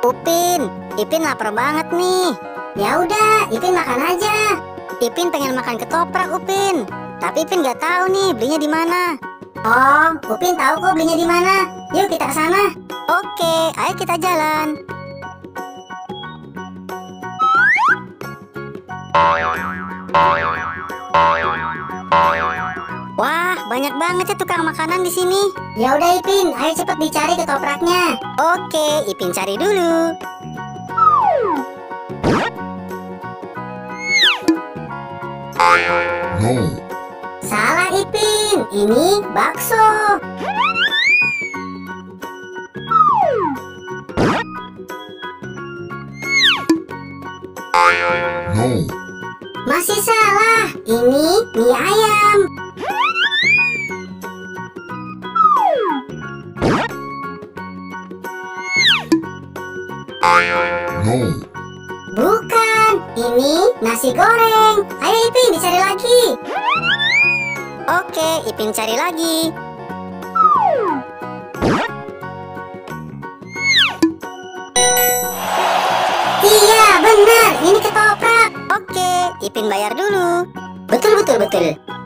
Upin, Ipin lapar banget nih. Ya udah, Ipin makan aja. Ipin pengen makan ketoprak, Upin. Tapi Ipin nggak tahu nih belinya di mana. Oh, Upin tahu kok belinya di mana. Yuk kita ke sana. Oke, ayo kita jalan. Wah, banyak banget ya tukang makanan di sini. Ya udah Ipin, ayo cepet dicari ketopraknya. Oke, Ipin cari dulu. Salah Ipin, ini bakso. Masih salah, ini mie ayam. Bukan, ini nasi goreng. Ayo Ipin dicari lagi. Oke, Ipin cari lagi. Iya benar, ini ketoprak. Oke, Ipin bayar dulu. Betul betul betul.